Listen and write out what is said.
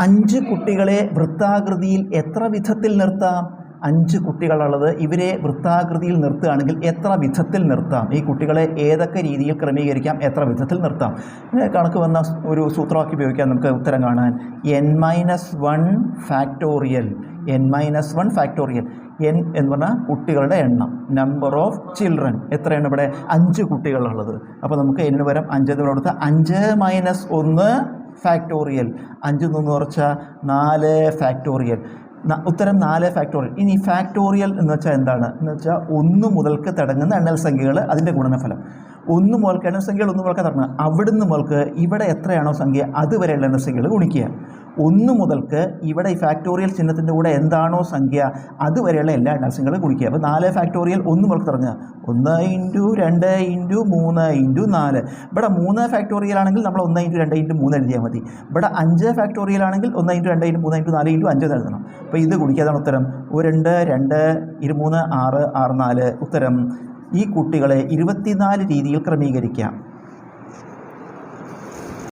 5 കുട്ടികളെ വൃത്താകൃതിയിൽ എത്ര വിധത്തിൽ നിർത്താം? 5 കുട്ടികളുള്ളത്, ഇവരെ വൃത്താകൃതിയിൽ നിർത്തുകയാണെങ്കിൽ എത്ര വിധത്തിൽ നിർത്താം? ഈ കുട്ടികളെ ഏതൊക്കെ രീതിയിൽ ക്രമീകരിക്കാം, എത്ര വിധത്തിൽ നിർത്താം? കണക്ക് വന്ന ഒരു സൂത്രവാക്യം ഉപയോഗിക്കാം നമുക്ക് ഉത്തരം കാണാൻ. n-1 factorial. n-1 factorial. n എന്ന് പറഞ്ഞാൽ കുട്ടികളുടെ എണ്ണം, നമ്പർ ഓഫ് ചിൽഡ്രൻ. എത്രയാണ് ഇവിടെ? 5 കുട്ടികളുള്ളത്. അപ്പോൾ നമുക്ക് n പകരം 5 എന്ന് കൊടുത്താൽ 5-1 ഫാക്ടോറിയൽ. 5 എന്ന് കുറച്ചാൽ 4 ഫാക്ടോറിയൽ. ഉത്തരം 4 ഫാക്ടോറിയൽ. ഇനി ഫാക്ടോറിയൽ എന്ന് വെച്ചാൽ എന്താണ് എന്ന് വെച്ചാൽ 1 മുതൽക്ക് തുടങ്ങുന്ന എണ്ണൽ സംഖ്യകൾ, അതിൻ്റെ ഗുണനഫലം. 1 മുതൽക്ക് എണ്ണൽ സംഖ്യകൾ 1 മുതൽക്ക് തുടങ്ങുക. അവിടുന്ന് മുതൽക്ക് ഇവിടെ എത്രയാണോ സംഖ്യ അതുവരെയുള്ള എണ്ണൽ സംഖ്യകൾ ഗുണിക്കുക. 1 മുതൽക്ക് ഇവിടെ ഈ ഫാക്ടോറിയൽ ചിഹ്നത്തിൻ്റെ കൂടെ എന്താണോ സംഖ്യ അതുവരെയുള്ള എല്ലാ എണ്ണൽ സംഖ്യകളും ഗുണിക്കുക. അപ്പോൾ 4 ഫാക്ടോറിയൽ 1 മുതൽക്ക് തുടങ്ങുക. 1 × 2 × 3 × 4. ഇവിടെ 3 ഫാക്ടോറിയൽ ആണെങ്കിൽ നമ്മൾ 1 × 2 × 3 എഴുതിയാൽ മതി. ഇവിടെ 5 ഫാക്ടോറിയൽ ആണെങ്കിൽ 1 × 2 × 3 × 4 × 5 എഴുതണം. അപ്പോൾ ഇത് ഗുണിക്കാതാണ് ഉത്തരം. 2 2 23 6 6 4. ഉത്തരം ഈ കുട്ടികളെ 24 രീതിയിൽ ക്രമീകരിക്കാം.